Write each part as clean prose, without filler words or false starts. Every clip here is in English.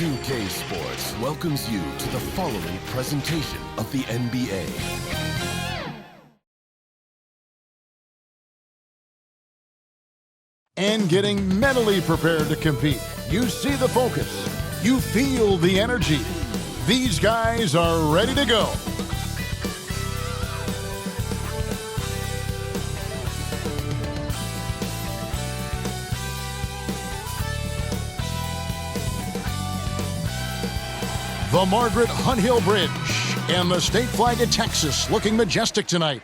2K Sports welcomes you to the following presentation of the NBA. And getting mentally prepared to compete. You see the focus. You feel the energy. These guys are ready to go. The Margaret Hunt Hill Bridge and the state flag of Texas looking majestic tonight.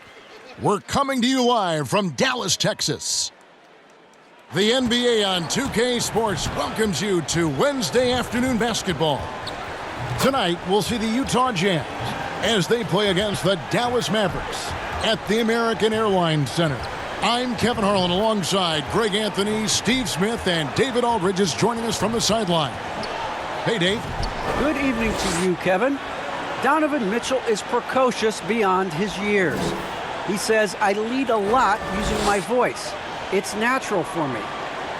We're coming to you live from Dallas, Texas. The NBA on 2K Sports welcomes you to Wednesday afternoon basketball. Tonight, we'll see the Utah Jazz as they play against the Dallas Mavericks at the American Airlines Center. I'm Kevin Harlan alongside Greg Anthony, Steve Smith, and David Aldridge is joining us from the sideline. Hey, Dave. Good evening to you, Kevin. Donovan Mitchell is precocious beyond his years. He says, I lead a lot using my voice. It's natural for me.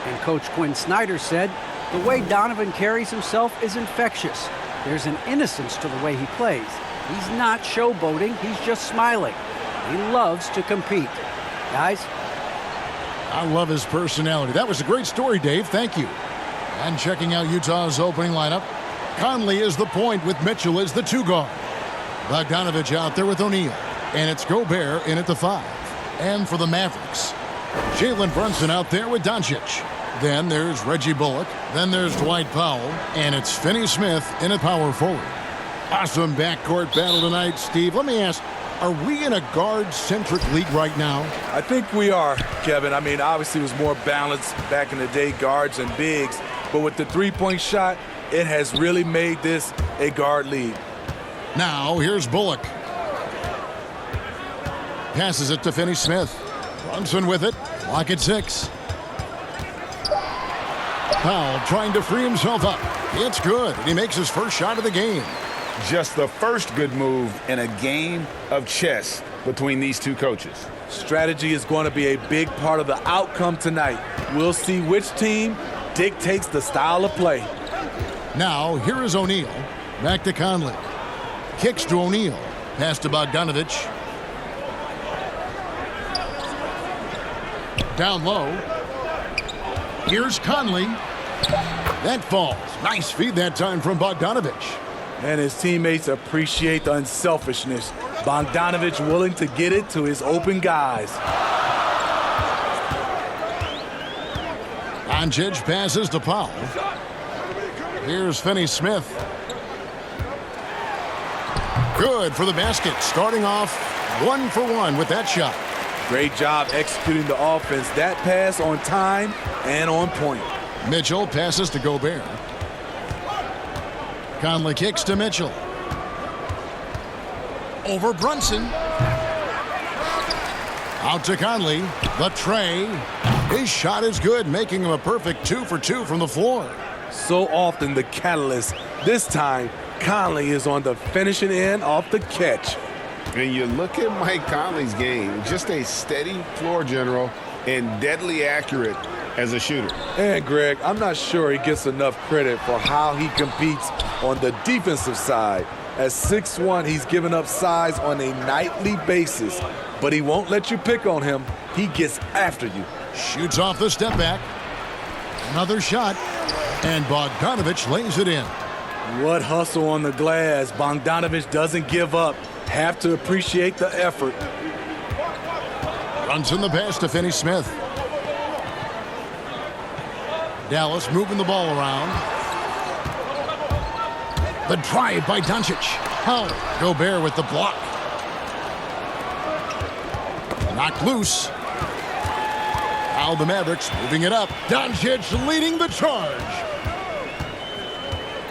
And Coach Quinn Snyder said, the way Donovan carries himself is infectious. There's an innocence to the way he plays. He's not showboating, he's just smiling. He loves to compete. Guys? I love his personality. That was a great story, Dave. Thank you. And checking out Utah's opening lineup, Conley is the point with Mitchell as the two guard. Bogdanovich out there with O'Neal. And it's Gobert in at the 5. And for the Mavericks, Jalen Brunson out there with Doncic. Then there's Reggie Bullock. Then there's Dwight Powell. And it's Finney Smith in at power forward. Awesome backcourt battle tonight, Steve. Let me ask, are we in a guard-centric league right now? I think we are, Kevin. I mean, obviously it was more balanced back in the day, guards and bigs. But with the three-point shot, it has really made this a guard league. Now, here's Bullock. Passes it to Finney Smith. Brunson with it. Clock at 6. Powell trying to free himself up. It's good. He makes his first shot of the game. Just the first good move in a game of chess between these two coaches. Strategy is going to be a big part of the outcome tonight. We'll see which team dictates the style of play. Now, here is O'Neal. Back to Conley. Kicks to O'Neal. Pass to Bogdanovich. Down low. Here's Conley. That falls. Nice feed that time from Bogdanovich. And his teammates appreciate the unselfishness. Bogdanovich willing to get it to his open guys. Doncic passes to Powell. Here's Finney Smith. Good for the basket. Starting off 1 for 1 with that shot. Great job executing the offense. That pass on time and on point. Mitchell passes to Gobert. Conley kicks to Mitchell. Over Brunson. Out to Conley. The tray. His shot is good, making him a perfect 2 for 2 from the floor. So often the catalyst. This time, Conley is on the finishing end off the catch. And you look at Mike Conley's game, just a steady floor general and deadly accurate as a shooter. And Greg, I'm not sure he gets enough credit for how he competes on the defensive side. At 6'1", he's given up size on a nightly basis, but he won't let you pick on him. He gets after you. Shoots off the step back. Another shot, and Bogdanovich lays it in. What hustle on the glass. Bogdanovich doesn't give up. Have to appreciate the effort. Runs in the pass to Finney Smith. Dallas moving the ball around. The drive by Doncic. Oh, Gobert with the block. Knocked loose. Now the Mavericks moving it up. Doncic leading the charge.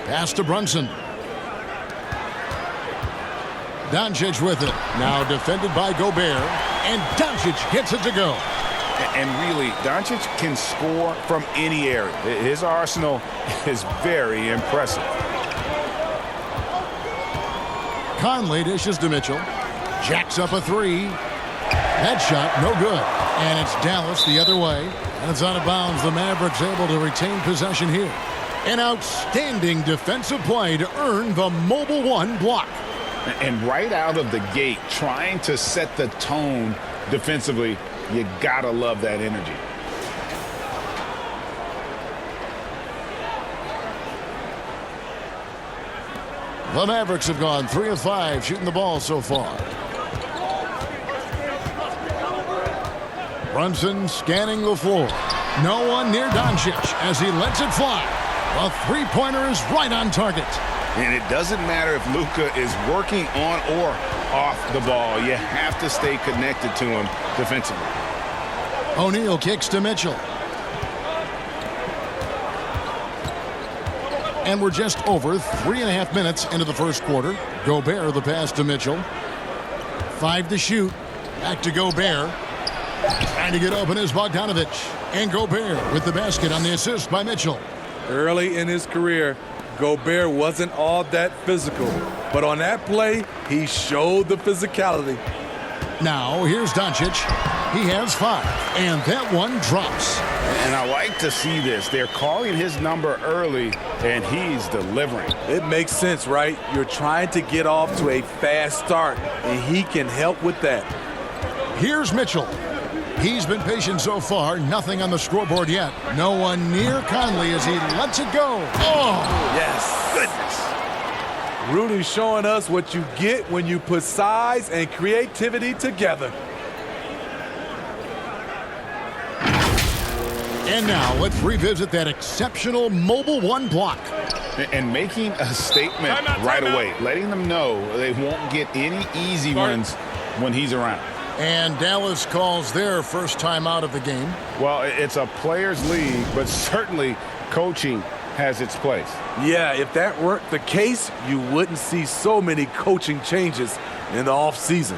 Pass to Brunson. Doncic with it. Now defended by Gobert. And Doncic gets it to go. And really, Doncic can score from any area. His arsenal is very impressive. Conley dishes to Mitchell. Jacks up a 3. That shot, no good. And it's Dallas the other way. And it's out of bounds. The Mavericks able to retain possession here. An outstanding defensive play to earn the Mobile One block. And right out of the gate, trying to set the tone defensively, you gotta love that energy. The Mavericks have gone 3 of 5 shooting the ball so far. Brunson scanning the floor. No one near Doncic as he lets it fly. A three-pointer is right on target. And it doesn't matter if Luka is working on or off the ball. You have to stay connected to him defensively. O'Neal kicks to Mitchell. And we're just over 3.5 minutes into the first quarter. Gobert the pass to Mitchell. 5 to shoot. Back to Gobert. Trying to get open is Bogdanovich. And Gobert with the basket on the assist by Mitchell. Early in his career, Gobert wasn't all that physical. But on that play, he showed the physicality. Now, here's Doncic. He has 5. And that one drops. And I like to see this. They're calling his number early, and he's delivering. It makes sense, right? You're trying to get off to a fast start, and he can help with that. Here's Mitchell. He's been patient so far. Nothing on the scoreboard yet. No one near Conley as he lets it go. Oh! Yes. Goodness. Rudy's showing us what you get when you put size and creativity together. And now let's revisit that exceptional Mobile One block. And making a statement right away, letting them know they won't get any easy ones when he's around. And Dallas calls their first time out of the game. Well, it's a players' league, but certainly coaching has its place. Yeah, if that weren't the case, you wouldn't see so many coaching changes in the offseason.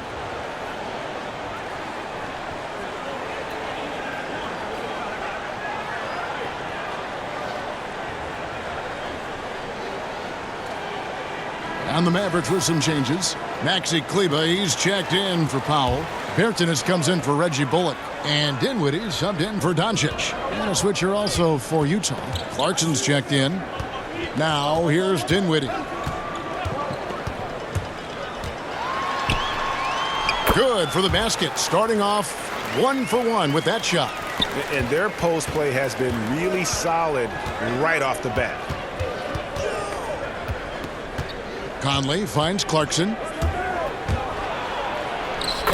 On the Mavericks with some changes. Maxi Kleber, he's checked in for Powell. Bertans comes in for Reggie Bullock. And Dinwiddie subbed in for Doncic. And a switcher also for Utah. Clarkson's checked in. Now here's Dinwiddie. Good for the basket. Starting off 1 for 1 with that shot. And their post play has been really solid right off the bat. Conley finds Clarkson.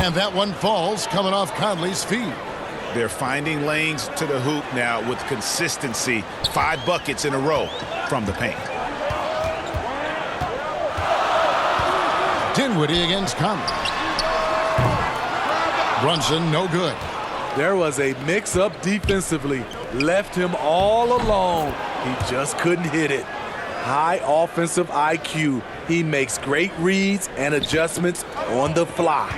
And that one falls coming off Conley's feet. They're finding lanes to the hoop now with consistency. 5 buckets in a row from the paint. Dinwiddie against Conley. Brunson, no good. There was a mix-up defensively. Left him all alone. He just couldn't hit it. High offensive IQ. He makes great reads and adjustments on the fly.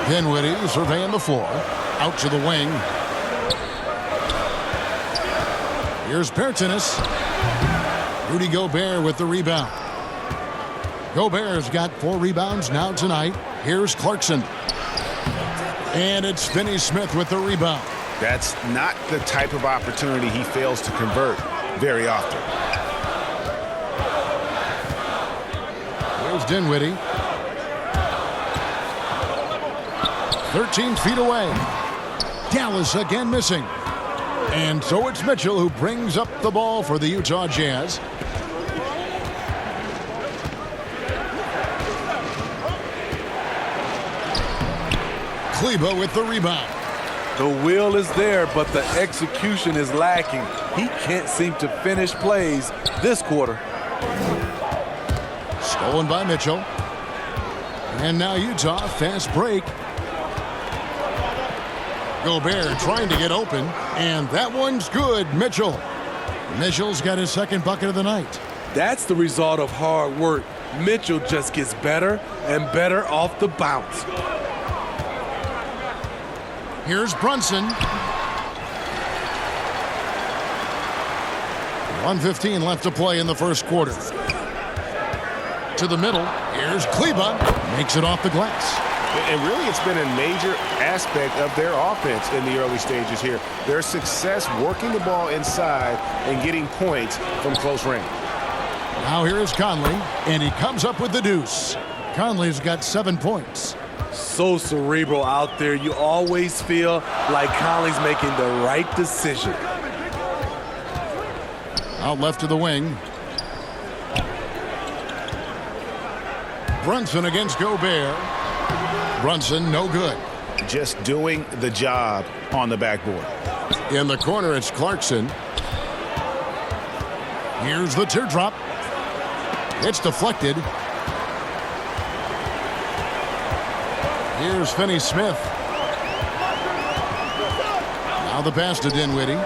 Dinwiddie surveying the floor. Out to the wing. Here's Bertans. Rudy Gobert with the rebound. Gobert's got 4 rebounds now tonight. Here's Clarkson. And it's Finney-Smith with the rebound. That's not the type of opportunity he fails to convert very often. There's Dinwiddie. 13 feet away. Dallas again missing. And so it's Mitchell who brings up the ball for the Utah Jazz. Kleber with the rebound. The will is there, but the execution is lacking. He can't seem to finish plays this quarter. Stolen by Mitchell. And now Utah, fast break. Gobert trying to get open, and that one's good. Mitchell. Mitchell's got his second bucket of the night. That's the result of hard work. Mitchell just gets better and better off the bounce. Here's Brunson. 1:15 left to play in the first quarter. To the middle. Here's Kleber. Makes it off the glass. And really, it's been a major aspect of their offense in the early stages here. Their success working the ball inside and getting points from close range. Now here is Conley, and he comes up with the deuce. Conley's got 7 points. So cerebral out there. You always feel like Conley's making the right decision. Out left to the wing. Brunson against Gobert. Brunson, no good. Just doing the job on the backboard. In the corner, it's Clarkson. Here's the teardrop. It's deflected. Here's Finney-Smith. Now the pass to Dinwiddie.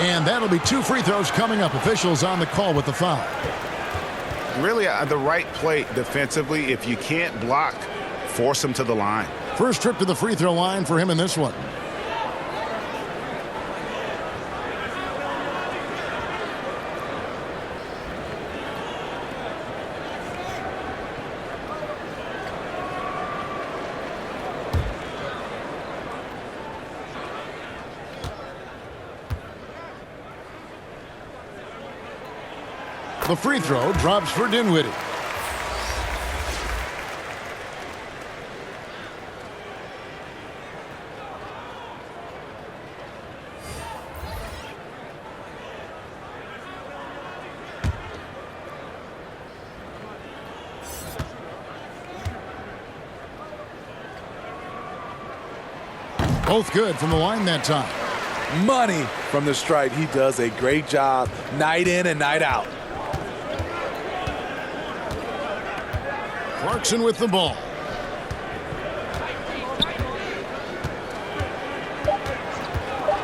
And that'll be 2 free throws coming up. Officials on the call with the foul. Really the right play defensively. If you can't block, force him to the line. First trip to the free throw line for him in this one. The free throw drops for Dinwiddie. Both good from the line that time. Money from the stripe. He does a great job night in and night out. Clarkson with the ball.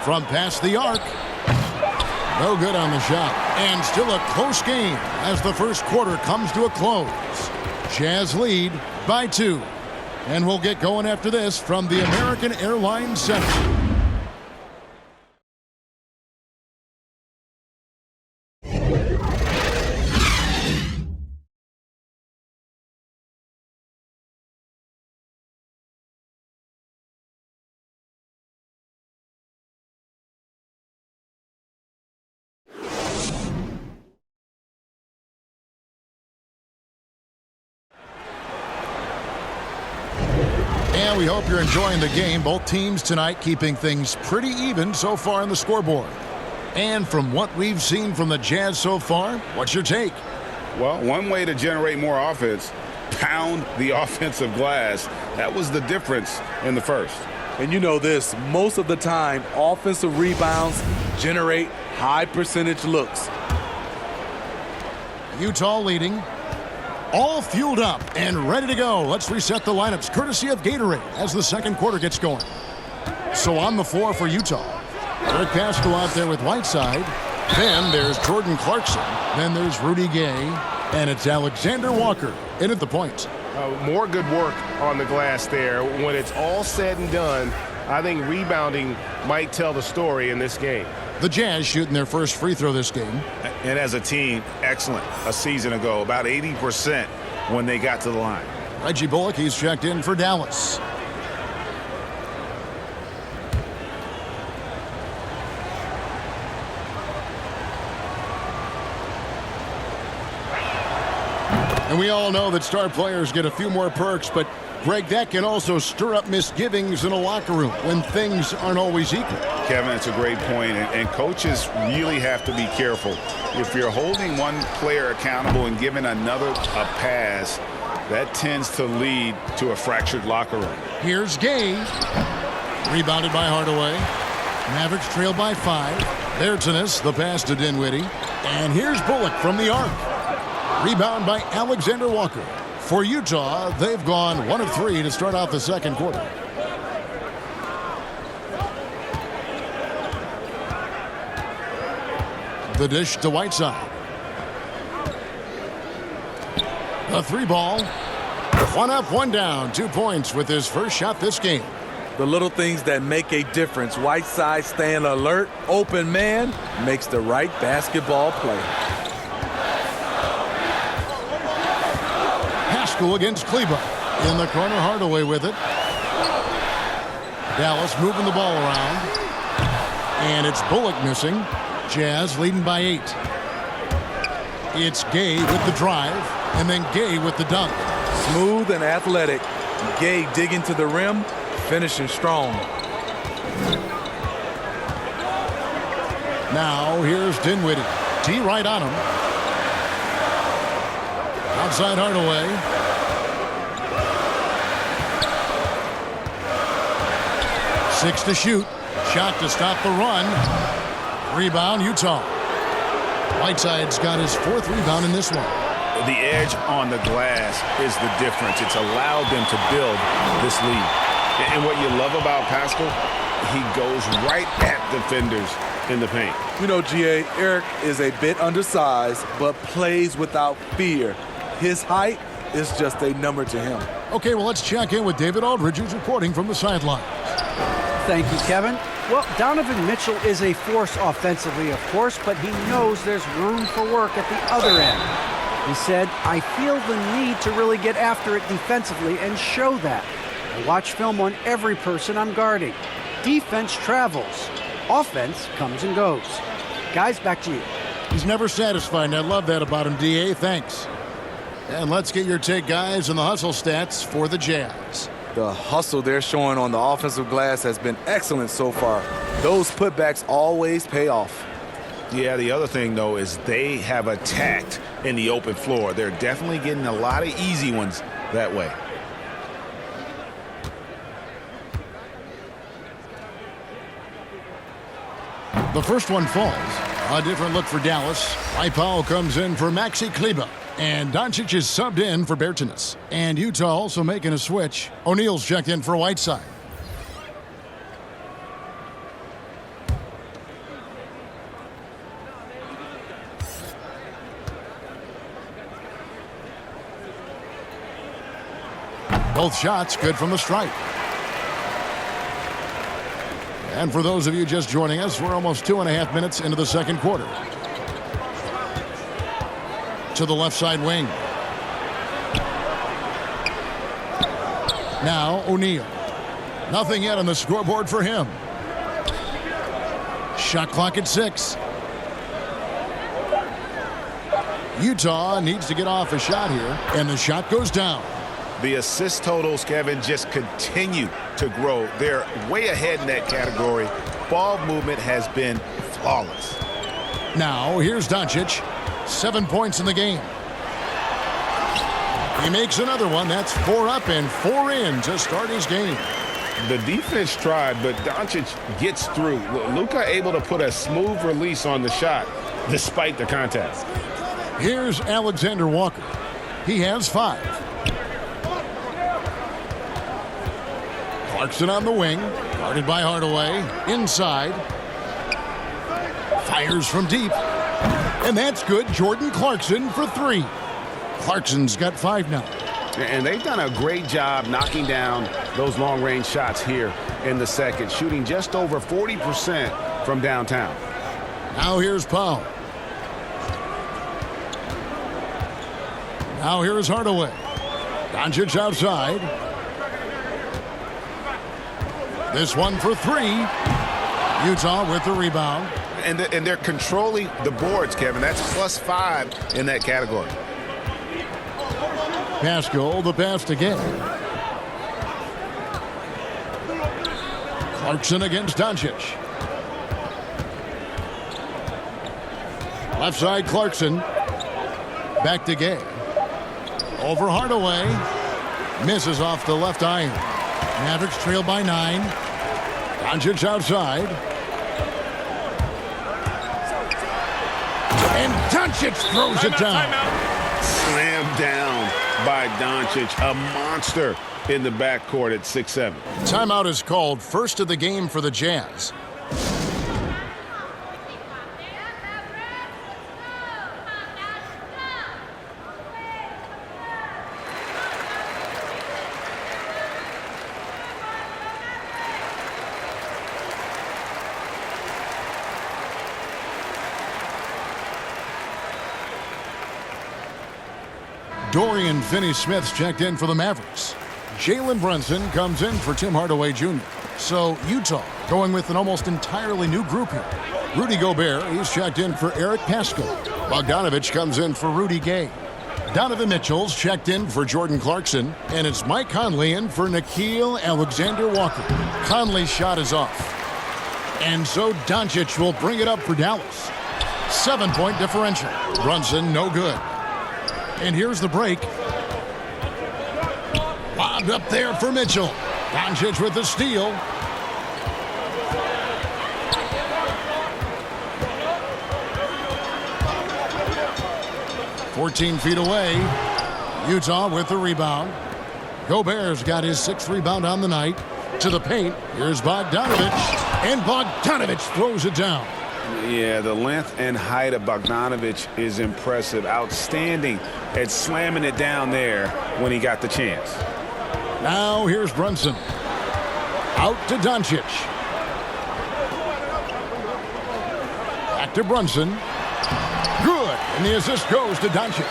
From past the arc. No good on the shot. And still a close game as the first quarter comes to a close. Jazz lead by 2. And we'll get going after this from the American Airlines Center. And we hope you're enjoying the game. Both teams tonight keeping things pretty even so far on the scoreboard. And from what we've seen from the Jazz so far, what's your take? Well, one way to generate more offense, pound the offensive glass. That was the difference in the first. And you know this, most of the time, offensive rebounds generate high percentage looks. Utah leading. All fueled up and ready to go. Let's reset the lineups courtesy of Gatorade as the second quarter gets going. So on the floor for Utah, Eric Pascal out there with Whiteside. Then there's Jordan Clarkson. Then there's Rudy Gay. And it's Alexander Walker in at the point. More good work on the glass there. When it's all said and done, I think rebounding might tell the story in this game. The Jazz shooting their first free throw this game. And as a team, excellent a season ago, about 80% when they got to the line. Reggie Bullock, he's checked in for Dallas. And we all know that star players get a few more perks, but Greg, that can also stir up misgivings in a locker room when things aren't always equal. Kevin, it's a great point, and coaches really have to be careful. If you're holding one player accountable and giving another a pass, that tends to lead to a fractured locker room. Here's Gay. Rebounded by Hardaway. Mavericks trail by 5. There's Ennis, the pass to Dinwiddie. And here's Bullock from the arc. Rebound by Alexander Walker. For Utah, they've gone 1 of 3 to start out the second quarter. The dish to Whiteside. A 3-ball. 1 up, 1 down. 2 points with his first shot this game. The little things that make a difference. Whiteside staying alert, open man, makes the right basketball play. Pascal against Kleba. In the corner, Hardaway with it. Dallas moving the ball around. And it's Bullock missing. Jazz leading by 8. It's Gay with the drive, and then Gay with the dunk. Smooth and athletic. Gay digging to the rim, finishing strong. Now here's Dinwiddie. D right on him. Outside Hardaway. Six to shoot. Shot to stop the run. Rebound, Utah. Whiteside's got his 4th rebound in this one. The edge on the glass is the difference. It's allowed them to build this lead. And what you love about Pascal, he goes right at defenders in the paint. You know, GA, Eric is a bit undersized, but plays without fear. His height is just a number to him. Okay, well, let's check in with David Aldridge, who's reporting from the sideline. Thank you, Kevin. Well, Donovan Mitchell is a force offensively, of course, but he knows there's room for work at the other end. He said, I feel the need to really get after it defensively and show that. I watch film on every person I'm guarding. Defense travels. Offense comes and goes. Guys, back to you. He's never satisfied, and I love that about him, D.A. Thanks. And let's get your take, guys, on the hustle stats for the Jazz. The hustle they're showing on the offensive glass has been excellent so far. Those putbacks always pay off. Yeah, the other thing, though, is they have attacked in the open floor. They're definitely getting a lot of easy ones that way. The first one falls. A different look for Dallas. Powell comes in for Maxi Kleba. And Doncic is subbed in for Bertans. And Utah also making a switch. O'Neal's checked in for Whiteside. Both shots good from the stripe. And for those of you just joining us, we're almost 2.5 minutes into the second quarter. To the left side wing. Now O'Neal. Nothing yet on the scoreboard for him. Shot clock at 6. Utah needs to get off a shot here, and the shot goes down. The assist totals, Kevin, just continue to grow. They're way ahead in that category. Ball movement has been flawless. Now here's Doncic. 7 points in the game. He makes another one. That's 4 up and 4 in to start his game. The defense tried, but Doncic gets through. Luka able to put a smooth release on the shot despite the contact. Here's Alexander Walker. He has 5. Clarkson on the wing. Guarded by Hardaway. Inside. Fires from deep. And that's good. Jordan Clarkson for 3. Clarkson's got 5 now. And they've done a great job knocking down those long-range shots here in the second, shooting just over 40% from downtown. Now here's Powell. Now here's Hardaway. Doncic outside. This one for 3. Utah with the rebound. And they're controlling the boards, Kevin. That's +5 in that category. Pascal, the pass to Gay. Clarkson against Doncic. Left side, Clarkson. Back to Gay. Over Hardaway. Misses off the left iron. Mavericks trail by 9. Doncic outside. And Doncic throws it down. Slammed down by Doncic. A monster in the backcourt at 6'7". Timeout is called. First of the game for the Jazz. Dorian Finney-Smith's checked in for the Mavericks. Jalen Brunson comes in for Tim Hardaway Jr. So Utah going with an almost entirely new group here. Rudy Gobert, he's checked in for Eric Paschall. Bogdanovich comes in for Rudy Gay. Donovan Mitchell's checked in for Jordan Clarkson. And it's Mike Conley in for Nickeil Alexander-Walker. Conley's shot is off. And so Doncic will bring it up for Dallas. 7-point differential. Brunson, no good. And here's the break. Lobbed up there for Mitchell. Doncic with the steal. "14 feet away. Utah with the rebound. Gobert's got his 6th rebound on the night. To the paint. Here's Bogdanovich. And Bogdanovich throws it down. Yeah, the length and height of Bogdanovich is impressive. Outstanding at slamming it down there when he got the chance. Now here's Brunson. Out to Doncic. Back to Brunson. Good. And the assist goes to Doncic.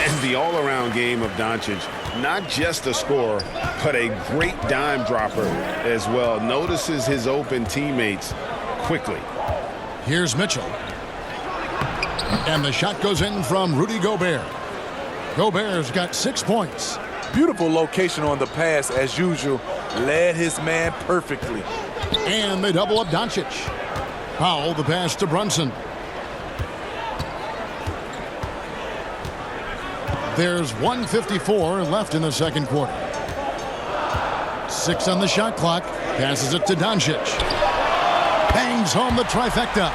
And the all-around game of Doncic, not just a scorer, but a great dime dropper as well. Notices his open teammates quickly. Here's Mitchell. And the shot goes in from Rudy Gobert. Gobert's got 6 points. Beautiful location on the pass as usual. Led his man perfectly. And they double up Doncic. Powell the pass to Brunson. There's 1:54 left in the second quarter. 6 on the shot clock. Passes it to Doncic. Bangs home the trifecta.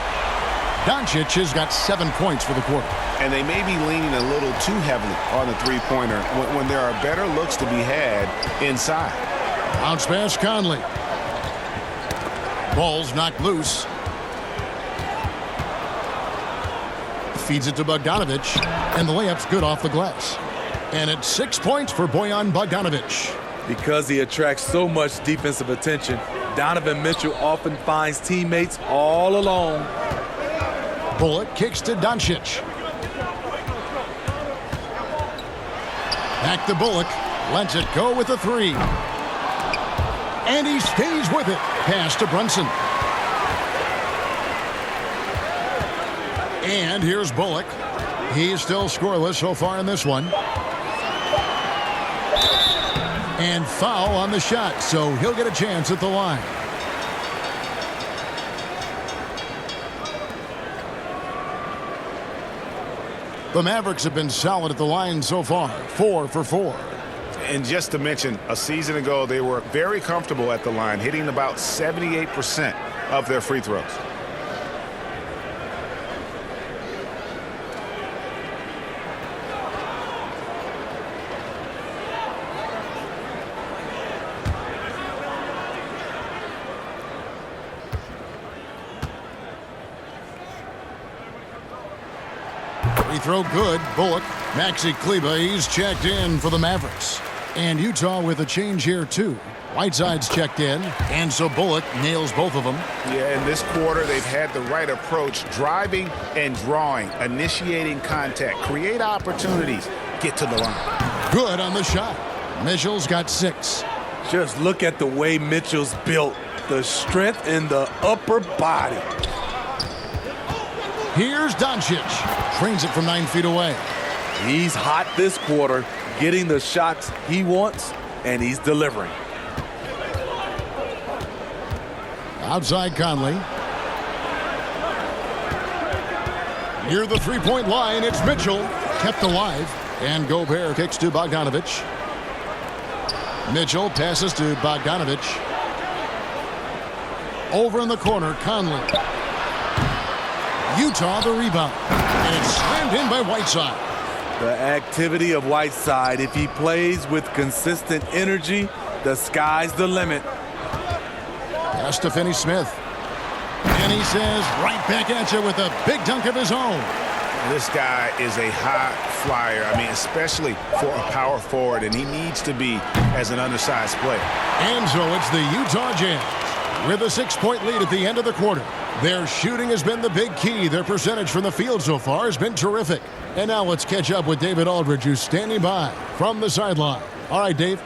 Doncic has got 7 points for the quarter. And they may be leaning a little too heavily on the three-pointer when there are better looks to be had inside. Bounce pass Conley. Ball's knocked loose. Feeds it to Bogdanovich. And the layup's good off the glass. And it's 6 points for Bojan Bogdanovich. Because he attracts so much defensive attention, Donovan Mitchell often finds teammates all alone. Bullock kicks to Doncic. Back to Bullock. Lets it go with a 3. And he stays with it. Pass to Brunson. And here's Bullock. He's still scoreless so far in this one. And foul on the shot, so he'll get a chance at the line. The Mavericks have been solid at the line so far, 4 for 4. And just to mention, a season ago, they were very comfortable at the line, hitting about 78% of their free throws. Free throw good. Bullock. Maxi Kleber, he's checked in for the Mavericks. And Utah with a change here, too. Whiteside's checked in, and so Bullock nails both of them. Yeah, in this quarter, they've had the right approach, driving and drawing, initiating contact, create opportunities, get to the line. Good on the shot. Mitchell's got 6. Just look at the way Mitchell's built. The strength in the upper body. Here's Doncic. Trains it from 9 feet away. He's hot this quarter, getting the shots he wants, and he's delivering. Outside Conley. Near the three-point line, it's Mitchell. Kept alive. And Gobert kicks to Bogdanovich. Mitchell passes to Bogdanovich. Over in the corner, Conley. Utah the rebound. And it's slammed in by Whiteside. The activity of Whiteside, if he plays with consistent energy, the sky's the limit. Pass to Finney-Smith. And he says, right back at you with a big dunk of his own. This guy is a high flyer. I mean, especially for a power forward, and he needs to be as an undersized player. And so it's the Utah Jazz with a 6-point lead at the end of the quarter. Their shooting has been the big key. Their percentage from the field so far has been terrific. And now let's catch up with David Aldridge, who's standing by from the sideline. All right, Dave.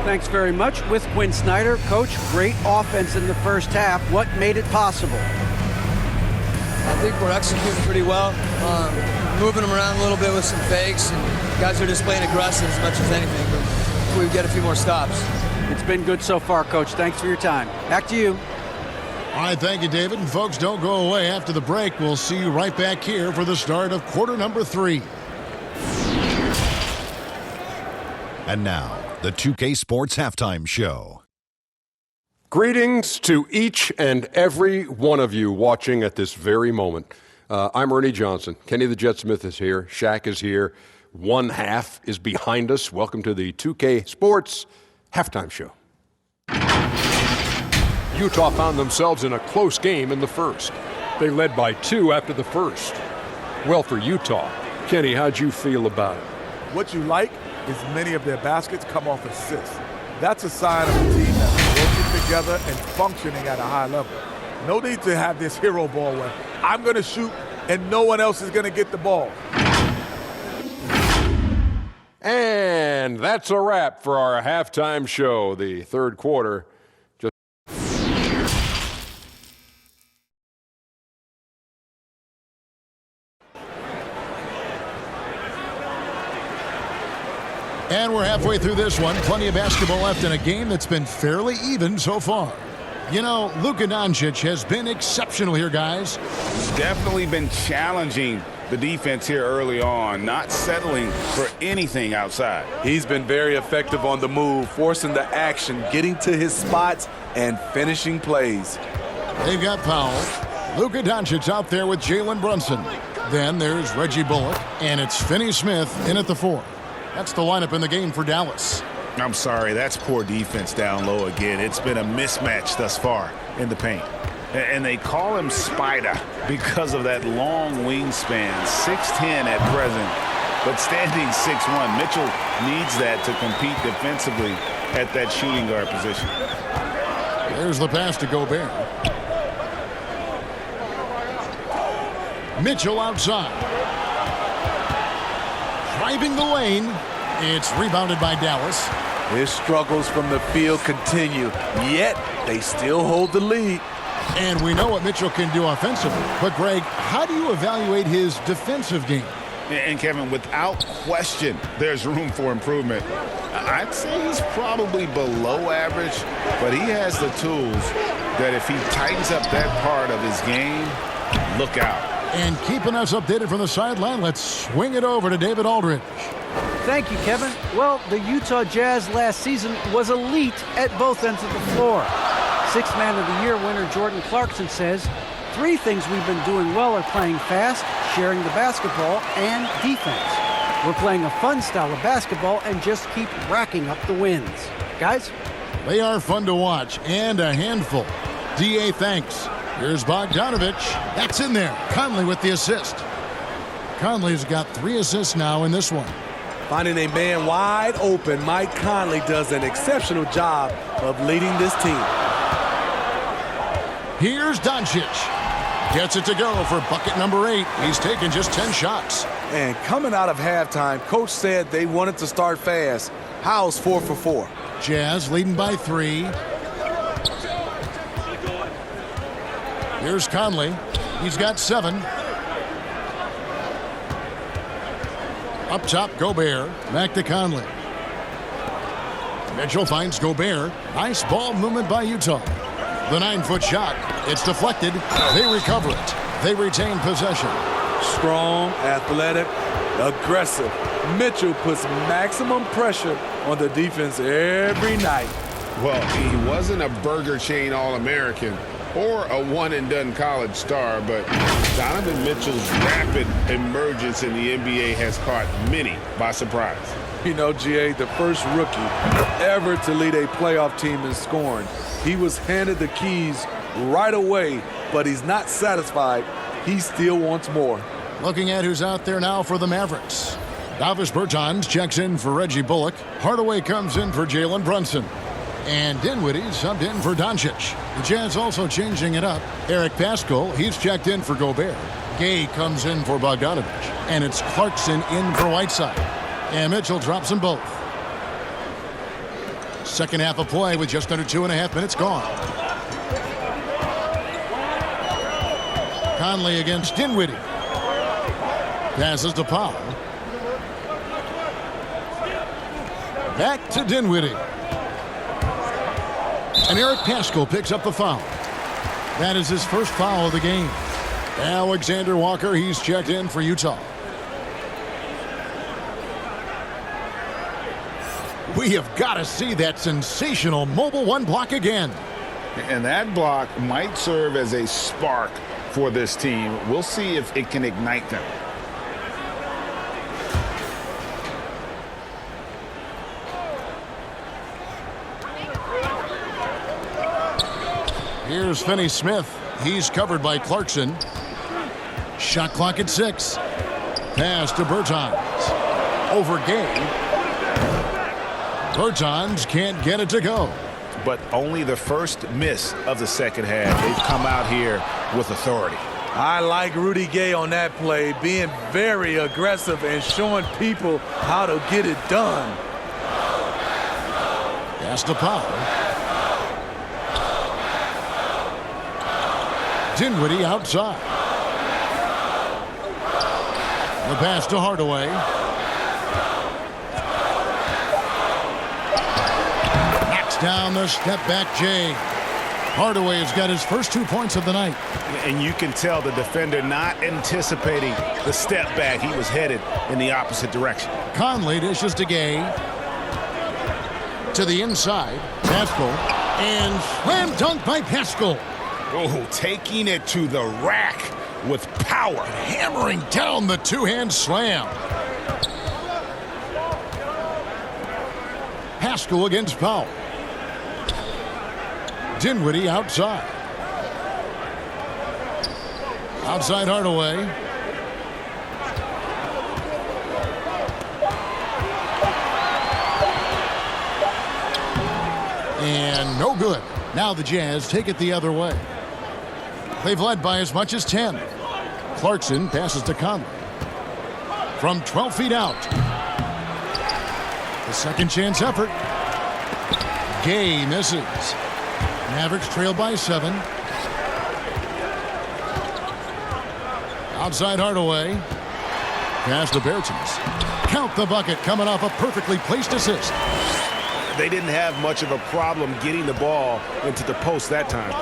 Thanks very much. With Quinn Snyder, Coach, great offense in the first half. What made it possible? I think we're executing pretty well. Moving them around a little bit with some fakes, and guys are just playing aggressive as much as anything. But we get a few more stops. It's been good so far, Coach. Thanks for your time. Back to you. All right, thank you, David. And folks, don't go away. After the break, we'll see you right back here for the start of quarter number 3. And now, the 2K Sports Halftime Show. Greetings to each and every one of you watching at this very moment. I'm Ernie Johnson. Kenny the Jet Smith is here. Shaq is here. One half is behind us. Welcome to the 2K Sports Halftime Show. Utah found themselves in a close game in the first. They led by 2 after the first. Well, for Utah. Kenny, how'd you feel about it? What you like is many of their baskets come off assists. That's a sign of a team that's working together and functioning at a high level. No need to have this hero ball where I'm going to shoot and no one else is going to get the ball. And that's a wrap for our halftime show. The third quarter. And we're halfway through this one. Plenty of basketball left in a game that's been fairly even so far. You know, Luka Doncic has been exceptional here, guys. He's definitely been challenging the defense here early on, not settling for anything outside. He's been very effective on the move, forcing the action, getting to his spots, and finishing plays. They've got Powell. Luka Doncic out there with Jalen Brunson. Then there's Reggie Bullock, and it's Finney Smith in at the 4. That's the lineup in the game for Dallas. I'm sorry, that's poor defense down low again. It's been a mismatch thus far in the paint. And they call him Spider because of that long wingspan, 6'10" at present, but standing 6'1". Mitchell needs that to compete defensively at that shooting guard position. There's the pass to Gobert. Mitchell outside. Driving the lane. It's rebounded by Dallas. His struggles from the field continue, yet they still hold the lead. And we know what Mitchell can do offensively. But, Greg, how do you evaluate his defensive game? And, Kevin, without question, there's room for improvement. I'd say he's probably below average, but he has the tools that if he tightens up that part of his game, look out. And keeping us updated from the sideline, let's swing it over to David Aldridge. Thank you, Kevin. Well, the Utah Jazz last season was elite at both ends of the floor. Sixth Man of the Year winner Jordan Clarkson says, 3 things we've been doing well are playing fast, sharing the basketball, and defense. We're playing a fun style of basketball and just keep racking up the wins. Guys? They are fun to watch and a handful. DA, thanks. Here's Bogdanovich. That's in there. Conley with the assist. Conley's got 3 assists now in this one. Finding a man wide open, Mike Conley does an exceptional job of leading this team. Here's Doncic. Gets it to go for bucket number 8. He's taken just 10 shots. And coming out of halftime, Coach said they wanted to start fast. How's 4 for 4? Jazz leading by 3. Here's Conley. He's got 7. Up top, Gobert. Back to Conley. Mitchell finds Gobert. Nice ball movement by Utah. The 9-foot shot. It's deflected. They recover it. They retain possession. Strong, athletic, aggressive. Mitchell puts maximum pressure on the defense every night. Well, he wasn't a Burger Chain All-American or a one-and-done college star, but Donovan Mitchell's rapid emergence in the NBA has caught many by surprise. You know, GA, the first rookie ever to lead a playoff team in scoring. He was handed the keys right away, but he's not satisfied. He still wants more. Looking at who's out there now for the Mavericks. Davis Bertans checks in for Reggie Bullock. Hardaway comes in for Jalen Brunson. And Dinwiddie subbed in for Doncic. The Jazz also changing it up. Eric Paschall, he's checked in for Gobert. Gay comes in for Bogdanovich. And it's Clarkson in for Whiteside. And Mitchell drops them both. Second half of play with just under 2.5 minutes gone. Conley against Dinwiddie. Passes to Powell. Back to Dinwiddie. And Eric Paschall picks up the foul. That is his first foul of the game. Alexander Walker, he's checked in for Utah. We have got to see that sensational mobile one block again. And that block might serve as a spark for this team. We'll see if it can ignite them. Here's Finney-Smith. He's covered by Clarkson. Shot clock at 6. Pass to Bertans. Over Gay. Bertans can't get it to go. But only the first miss of the second half. They've come out here with authority. I like Rudy Gay on that play, being very aggressive and showing people how to get it done. Pass to Powell. Dinwiddie outside. The pass to Hardaway. Knocks down the step back Jay. Hardaway has got his first 2 points of the night. And you can tell the defender not anticipating the step back. He was headed in the opposite direction. Conley dishes to Gay. To the inside. Paschall. And slam dunk by Paschall. Oh, taking it to the rack with power. Hammering down the two-hand slam. Paschall against Powell. Dinwiddie outside. Outside Hardaway. And no good. Now the Jazz take it the other way. They've led by as much as 10. Clarkson passes to Conley. From 12 feet out. The second chance effort. Gay misses. Mavericks trail by 7. Outside Hardaway. Pass to Bertans. Count the bucket coming off a perfectly placed assist. They didn't have much of a problem getting the ball into the post that time.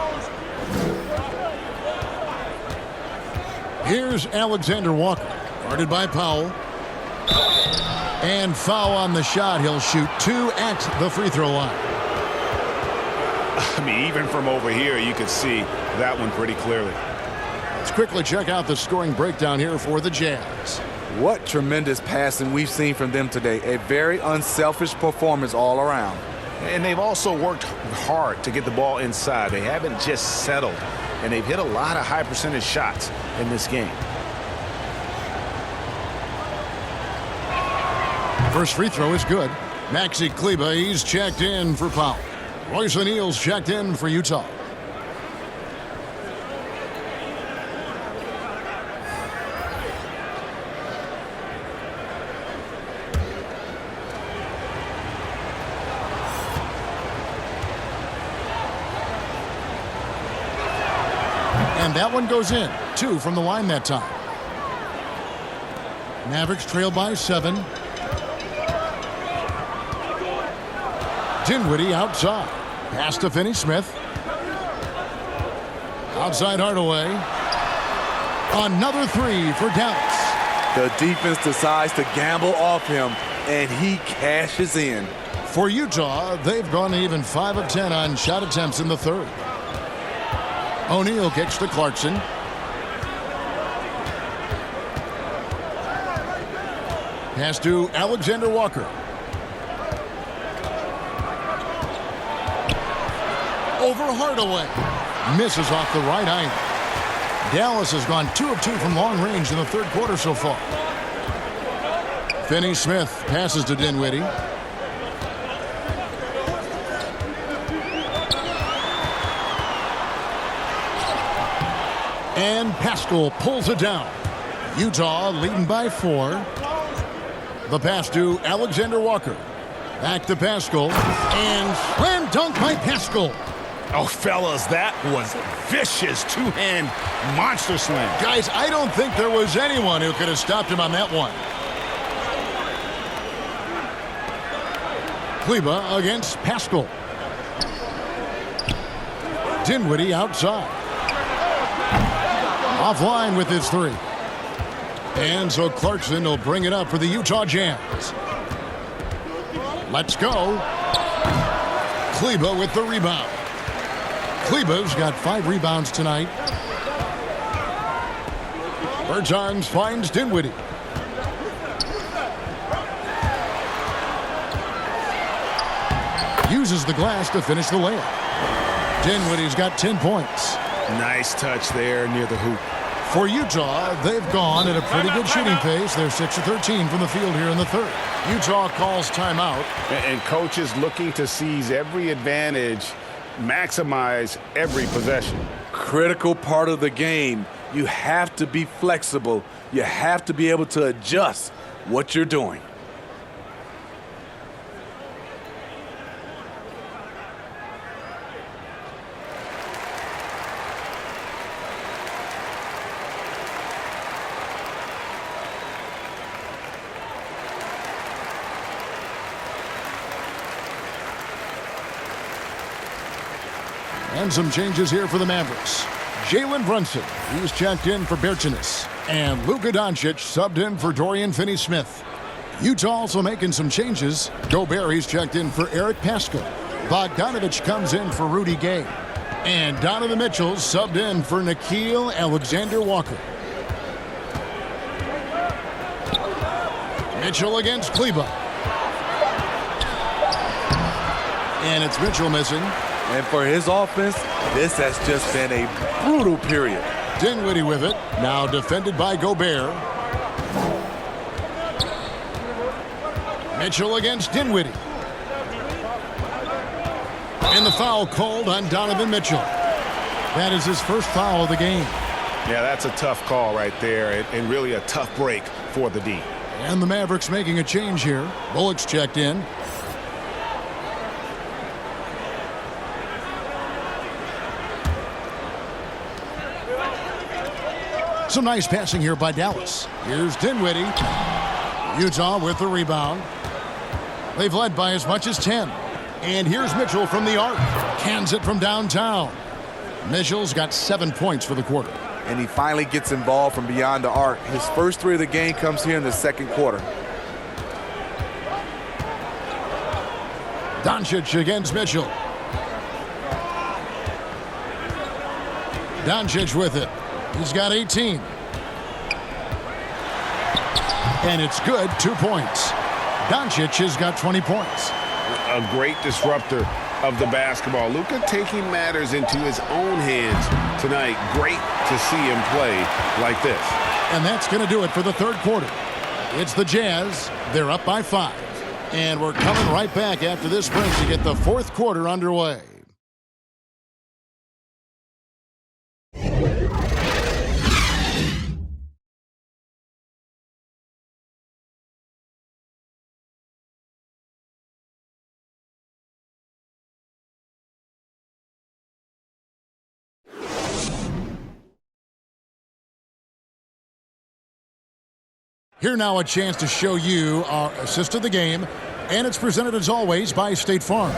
Here's Alexander Walker, guarded by Powell. And foul on the shot. He'll shoot 2 at the free throw line. I mean, even from over here, you could see that one pretty clearly. Let's quickly check out the scoring breakdown here for the Jazz. What tremendous passing we've seen from them today. A very unselfish performance all around. And they've also worked hard to get the ball inside. They haven't just settled. And they've hit a lot of high percentage shots in this game. First free throw is good. Maxi Kleber, he's checked in for Powell. Royce O'Neal's checked in for Utah. And that one goes in. 2 from the line that time. Mavericks trail by 7. Dinwiddie outside. Pass to Finney-Smith. Outside Hardaway. Another 3 for Dallas. The defense decides to gamble off him, and he cashes in. For Utah, they've gone even 5 of 10 on shot attempts in the third. O'Neal kicks to Clarkson. Pass to Alexander Walker. Over Hardaway. Misses off the right iron. Dallas has gone 2 of 2 from long range in the third quarter so far. Finney-Smith passes to Dinwiddie. And Pascal pulls it down. Utah leading by 4. The pass to Alexander Walker. Back to Pascal. And slam dunk by Pascal. Oh, fellas, that was vicious two-hand monster slam. Guys, I don't think there was anyone who could have stopped him on that one. Kleba against Pascal. Dinwiddie outside. Offline with his 3. And so Clarkson will bring it up for the Utah Jazz. Let's go. Kleba with the rebound. Kleba's got 5 rebounds tonight. Bertans finds Dinwiddie. Uses the glass to finish the layup. Dinwiddie's got 10 points. Nice touch there near the hoop. For Utah, they've gone at a pretty good shooting pace. They're 6 of 13 from the field here in the third. Utah calls timeout. And coaches looking to seize every advantage, maximize every possession. Critical part of the game. You have to be flexible. You have to be able to adjust what you're doing. And some changes here for the Mavericks. Jalen Brunson, he's checked in for Bertans. And Luka Doncic subbed in for Dorian Finney-Smith. Utah also making some changes. Gobert, he's checked in for Eric Pascal. Bogdanovich comes in for Rudy Gay. And Donovan Mitchell subbed in for Nickeil Alexander-Walker. Mitchell against Kleba. And it's Mitchell missing. And for his offense, this has just been a brutal period. Dinwiddie with it. Now defended by Gobert. Mitchell against Dinwiddie. And the foul called on Donovan Mitchell. That is his first foul of the game. Yeah, that's a tough call right there, and really a tough break for the D. And the Mavericks making a change here. Bullock's checked in. Some nice passing here by Dallas. Here's Dinwiddie. Utah with the rebound. They've led by as much as 10. And here's Mitchell from the arc. Cans it from downtown. Mitchell's got 7 points for the quarter. And he finally gets involved from beyond the arc. His first 3 of the game comes here in the second quarter. Doncic against Mitchell. Doncic with it. He's got 18. And it's good, 2 points. Doncic has got 20 points. A great disruptor of the basketball. Luka taking matters into his own hands tonight. Great to see him play like this. And that's going to do it for the third quarter. It's the Jazz. They're up by 5. And we're coming right back after this break to get the fourth quarter underway. Here now a chance to show you our assist of the game, and it's presented as always by State Farm.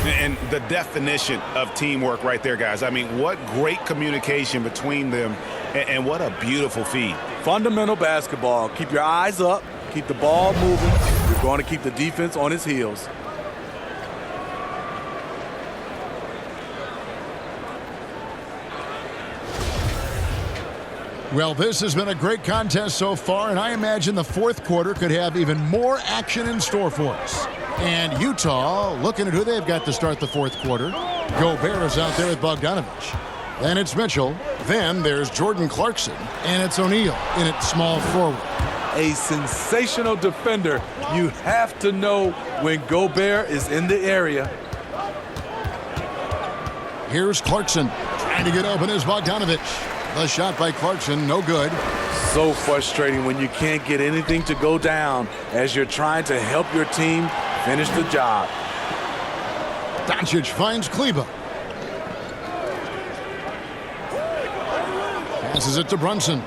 And the definition of teamwork right there, guys. I mean, what great communication between them, and what a beautiful feed. Fundamental basketball. Keep your eyes up, keep the ball moving. You're going to keep the defense on its heels. Well, this has been a great contest so far, and I imagine the fourth quarter could have even more action in store for us. And Utah, looking at who they've got to start the fourth quarter. Gobert is out there with Bogdanovich. Then it's Mitchell. Then there's Jordan Clarkson. And it's O'Neal in at small forward. A sensational defender. You have to know when Gobert is in the area. Here's Clarkson. Trying to get open is Bogdanovich. The shot by Clarkson, no good. So frustrating when you can't get anything to go down as you're trying to help your team finish the job. Doncic finds Kleba. Passes it to Brunson.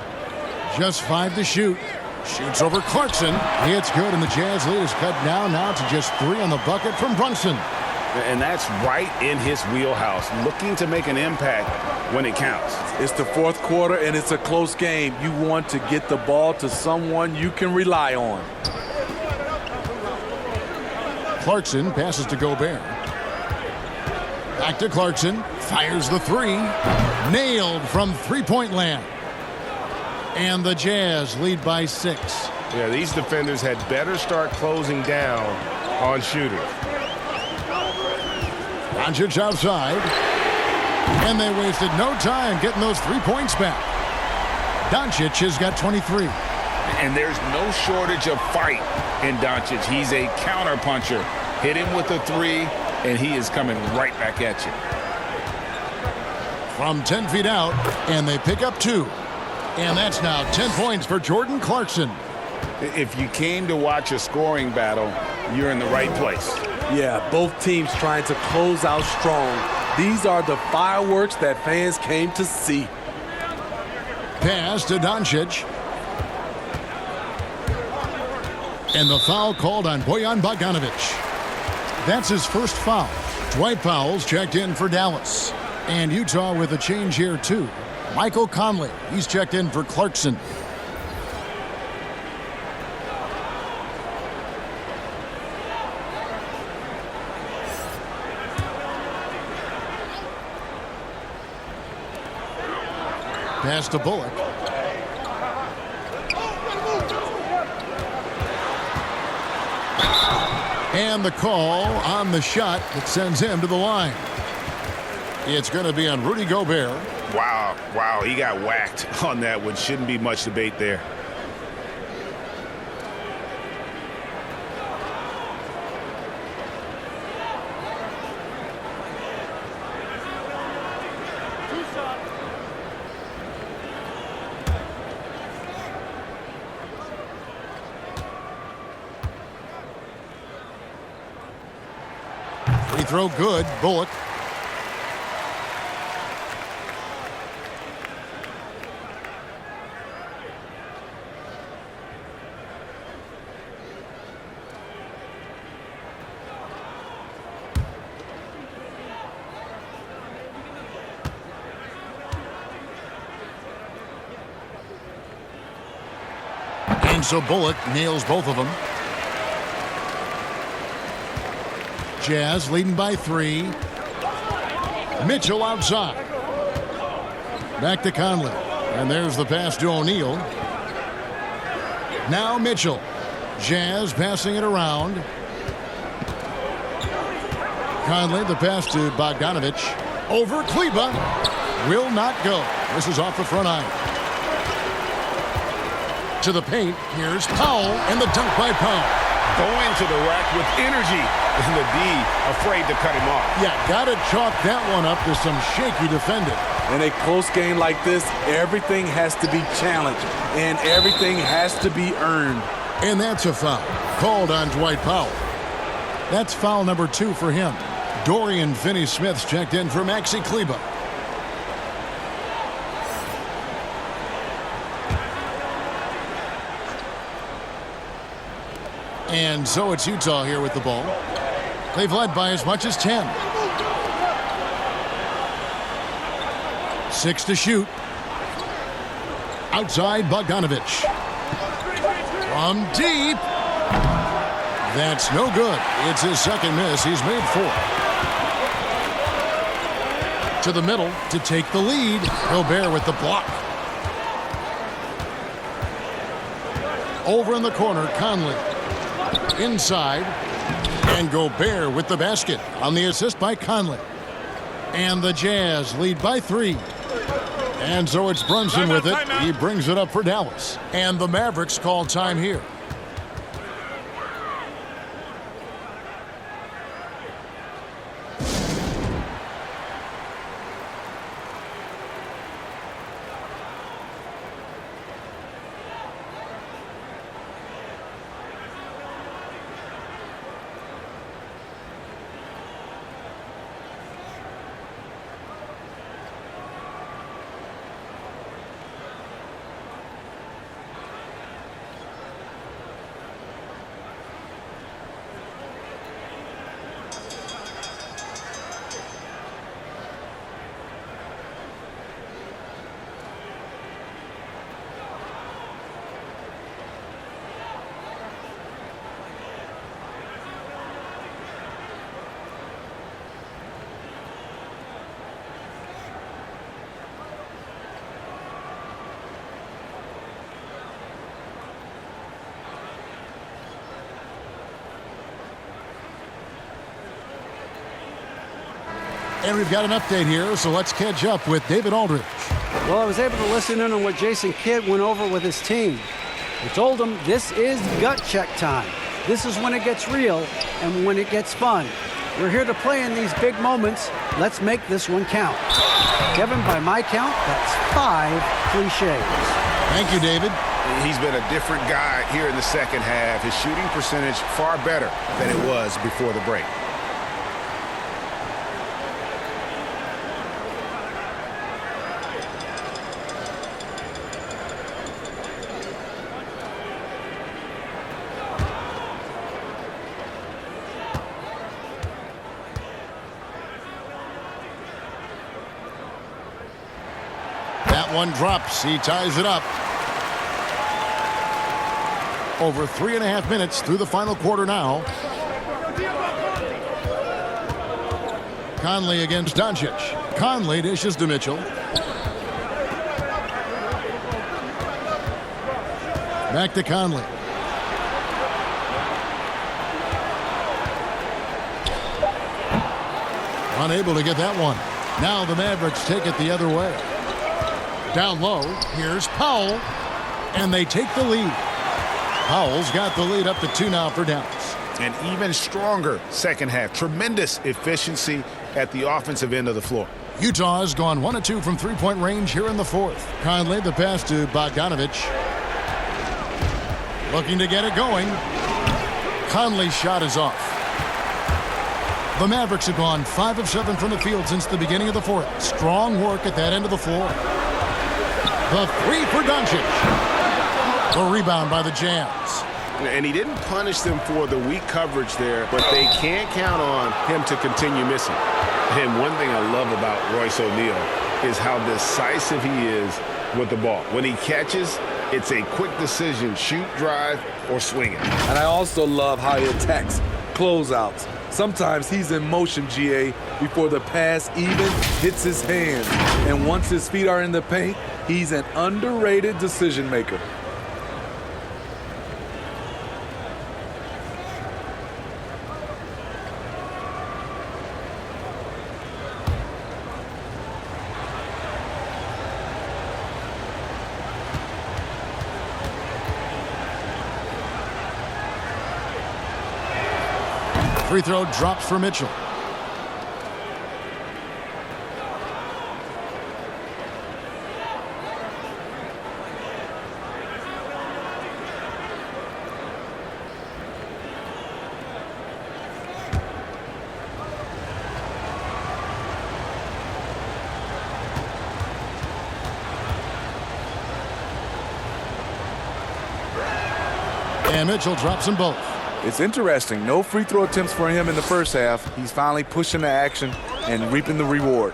Just 5 to shoot. Shoots over Clarkson. It's good, and the Jazz lead is cut down now to just 3 on the bucket from Brunson. And that's right in his wheelhouse, looking to make an impact when it counts. It's the fourth quarter, and it's a close game. You want to get the ball to someone you can rely on. Clarkson passes to Gobert. Back to Clarkson. Fires the 3. Nailed from three-point land. And the Jazz lead by 6. Yeah, these defenders had better start closing down on shooters. Doncic outside. And they wasted no time getting those 3 points back. Doncic has got 23. And there's no shortage of fight in Doncic. He's a counterpuncher. Hit him with a 3, and he is coming right back at you. From 10 feet out, and they pick up 2. And that's now 10 points for Jordan Clarkson. If you came to watch a scoring battle, you're in the right place. Yeah, both teams trying to close out strong. These are the fireworks that fans came to see. Pass to Doncic. And the foul called on Bojan Bogdanovic. That's his first foul. Dwight Powell's checked in for Dallas. And Utah with a change here, too. Michael Conley, he's checked in for Clarkson. Pass to Bullock. And the call on the shot that sends him to the line. It's going to be on Rudy Gobert. Wow, he got whacked on that one. Shouldn't be much debate there. Free throw good, Bullock. And so Bullock nails both of them. Jazz leading by 3. Mitchell outside. Back to Conley. And there's the pass to O'Neal. Now Mitchell. Jazz passing it around. Conley, the pass to Bogdanovic. Over Kleba. Will not go. This is off the front iron. To the paint. Here's Powell and the dunk by Powell. Going to the rack with energy, and the D afraid to cut him off. Yeah, got to chalk that one up to some shaky defending. In a close game like this, everything has to be challenged, and everything has to be earned. And that's a foul called on Dwight Powell. That's foul number 2 for him. Dorian Finney-Smith's checked in for Maxi Kleba. And so it's Utah here with the ball. They've led by as much as 10. 6 to shoot. Outside Bogdanovic. From deep. That's no good. It's his second miss. He's made 4. To the middle to take the lead. Gobert with the block. Over in the corner, Conley. Inside, and Gobert with the basket on the assist by Conley. And the Jazz lead by 3. And so it's Brunson with it. He brings it up for Dallas. And the Mavericks call time here. And we've got an update here, so let's catch up with David Aldridge. Well, I was able to listen in on what Jason Kidd went over with his team. He told them this is gut check time. This is when it gets real and when it gets fun. We're here to play in these big moments. Let's make this one count. Kevin, by my count, that's 5 cliches. Thank you, David. He's been a different guy here in the second half. His shooting percentage far better than it was before the break. That one drops. He ties it up. Over 3.5 minutes through the final quarter now. Conley against Doncic. Conley dishes to Mitchell. Back to Conley. Unable to get that one. Now the Mavericks take it the other way. Down low, here's Powell, and they take the lead. Powell's got the lead up to 2 now for Dallas. An even stronger second half. Tremendous efficiency at the offensive end of the floor. Utah has gone 1 of 2 from three-point range here in the fourth. Conley, the pass to Bogdanovich. Looking to get it going. Conley's shot is off. The Mavericks have gone 5 of 7 from the field since the beginning of the fourth. Strong work at that end of the floor. The three for Doncic. The rebound by the Jazz. And he didn't punish them for the weak coverage there, but they can't count on him to continue missing. And one thing I love about Royce O'Neal is how decisive he is with the ball. When he catches, it's a quick decision, shoot, drive, or swing it. And I also love how he attacks closeouts. Sometimes he's in motion, GA, before the pass even hits his hands. And once his feet are in the paint, he's an underrated decision maker. Free throw drops for Mitchell. And Mitchell drops them both. It's interesting. No free throw attempts for him in the first half. He's finally pushing the action and reaping the reward.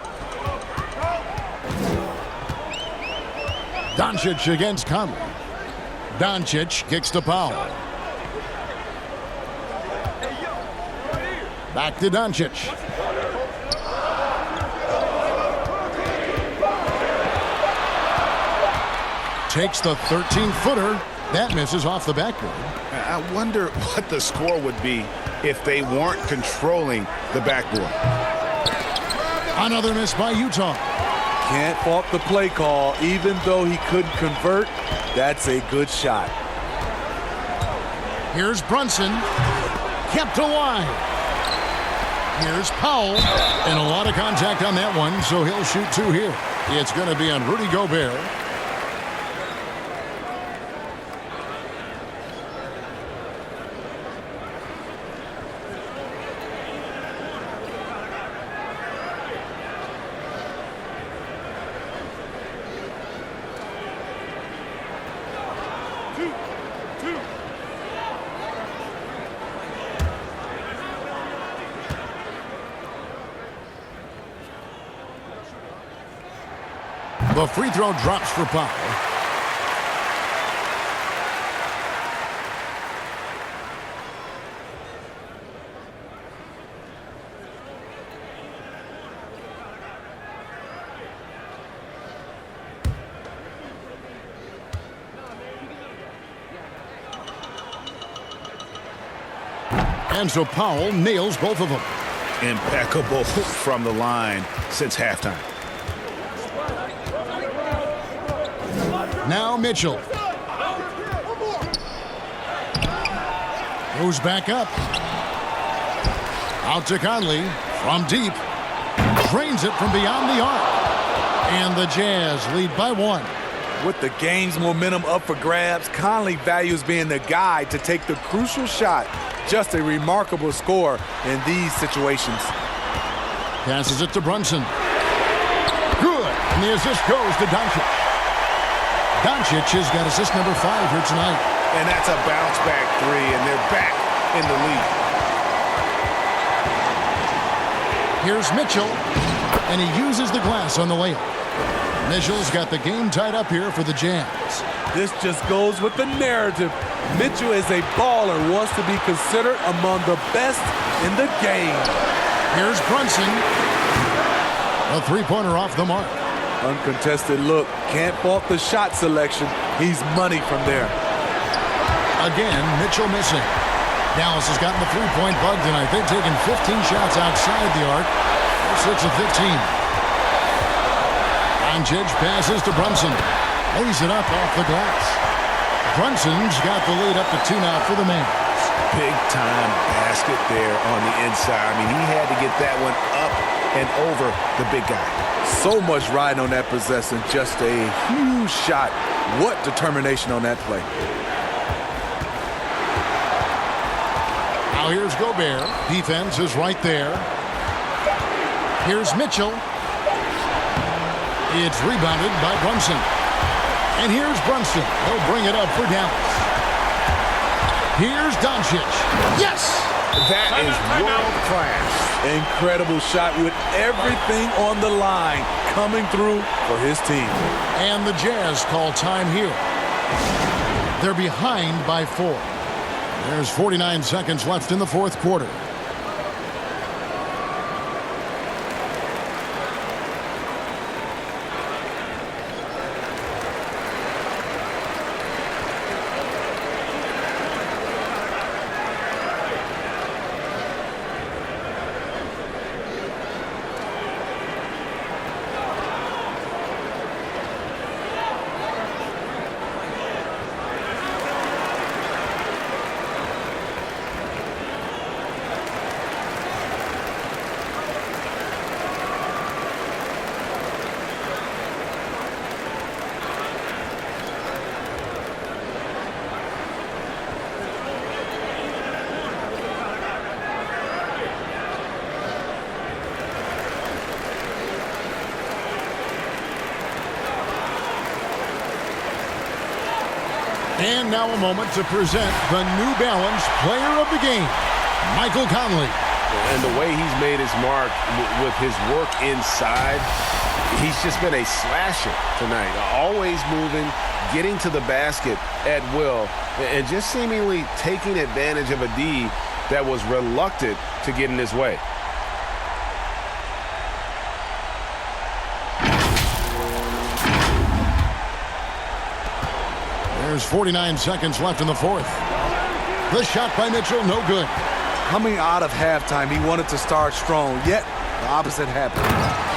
Doncic against Conley. Doncic kicks to Powell. Back to Doncic. Takes the 13-footer. That misses off the backboard. I wonder what the score would be if they weren't controlling the backboard. Another miss by Utah. Can't fault the play call. Even though he couldn't convert, that's a good shot. Here's Brunson. Kept alive. Here's Powell. And a lot of contact on that one, so he'll shoot 2 here. It's going to be on Rudy Gobert. The free throw drops for Powell. And so Powell nails both of them. impeccable from the line since halftime. Now Mitchell. Goes back up. Out to Conley from deep. Drains it from beyond the arc. And the Jazz lead by 1. With the game's momentum up for grabs, Conley values being the guy to take the crucial shot. Just a remarkable score in these situations. Passes it to Brunson. Good. And the assist goes to Doncic. Doncic has got assist number 5 here tonight. And that's a bounce-back three, and they're back in the lead. Here's Mitchell, and he uses the glass on the layup. Mitchell's got the game tied up here for the Jazz. This just goes with the narrative. Mitchell is a baller, wants to be considered among the best in the game. Here's Brunson. A three-pointer off the mark. Uncontested look. Can't fault the shot selection. He's money from there. Again, Mitchell missing. Dallas has gotten the three-point bug tonight. They've taken 15 shots outside the arc. They're 6 of 15. Doncic passes to Brunson. Lays it up off the glass. Brunson's got the lead up to 2 now for the Mavs. Big-time basket there on the inside. I mean, he had to get that one up and over the big guy. So much riding on that possession. Just a huge shot. What determination on that play. Now here's Gobert. Defense is right there. Here's Mitchell. It's rebounded by Brunson. And here's Brunson. He'll bring it up for Dallas. Here's Doncic. Yes! That is world class. Incredible shot with everything on the line coming through for his team. And the Jazz call time here. They're behind by 4. There's 49 seconds left in the fourth quarter. And now a moment to present the New Balance Player of the Game, Michael Conley. And the way he's made his mark with his work inside, he's just been a slasher tonight. Always moving, getting to the basket at will, and just seemingly taking advantage of a D that was reluctant to get in his way. There's 49 seconds left in the fourth. The shot by Mitchell, no good. Coming out of halftime, he wanted to start strong, yet the opposite happened.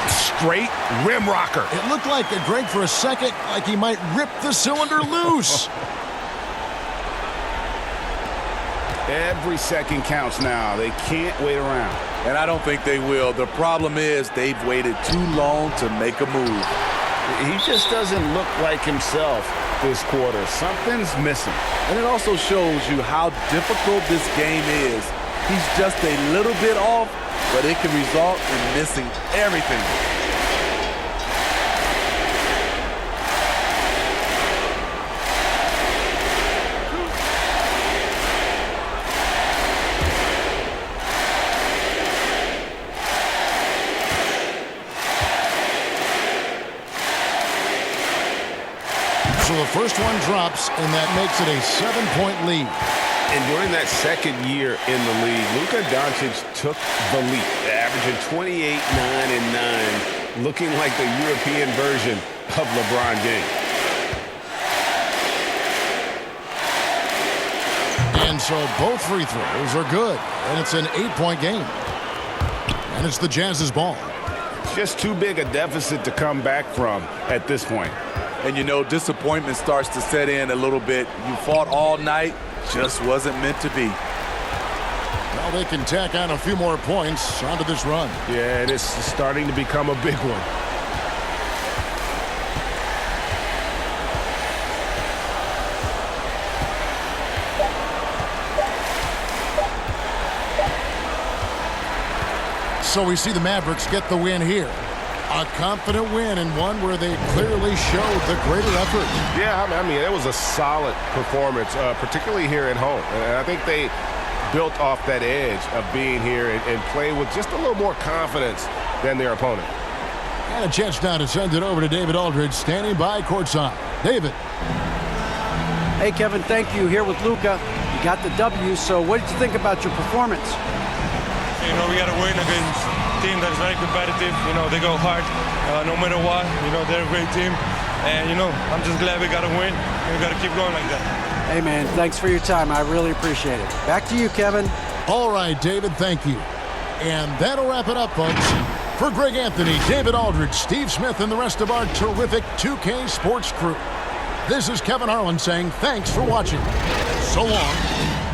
Straight rim rocker. It looked like it, Greg, for a second, like he might rip the cylinder loose. Every second counts now. They can't wait around. And I don't think they will. The problem is they've waited too long to make a move. He just doesn't look like himself this quarter. Something's missing. And it also shows you how difficult this game is. He's just a little bit off, but it can result in missing everything. So the first one drops, and that makes it a 7-point lead. And during that second year in the league, Luka Doncic took the lead, averaging 28, 9, and 9, looking like the European version of LeBron James. And so both free throws are good, and it's an 8-point game. And it's the Jazz's ball. Just too big a deficit to come back from at this point. And you know, disappointment starts to set in a little bit. You fought all night, just wasn't meant to be. Well, they can tack on a few more points onto this run. Yeah, it is starting to become a big one. So we see the Mavericks get the win here. A confident win and one where they clearly showed the greater effort. Yeah, I mean, it was a solid performance, particularly here at home. And I think they built off that edge of being here and play with just a little more confidence than their opponent. And a chance now to send it over to David Aldridge, standing by courtside. David. Hey, Kevin, thank you. Here with Luka. You got the W, so what did you think about your performance? You know, we got to win against a team that is very competitive. You know, they go hard no matter what. You know, they're a great team. And, you know, I'm just glad we got to win. And we got to keep going like that. Hey, man, thanks for your time. I really appreciate it. Back to you, Kevin. All right, David, thank you. And that'll wrap it up, folks. For Greg Anthony, David Aldridge, Steve Smith, and the rest of our terrific 2K Sports crew, this is Kevin Harlan saying thanks for watching. So long.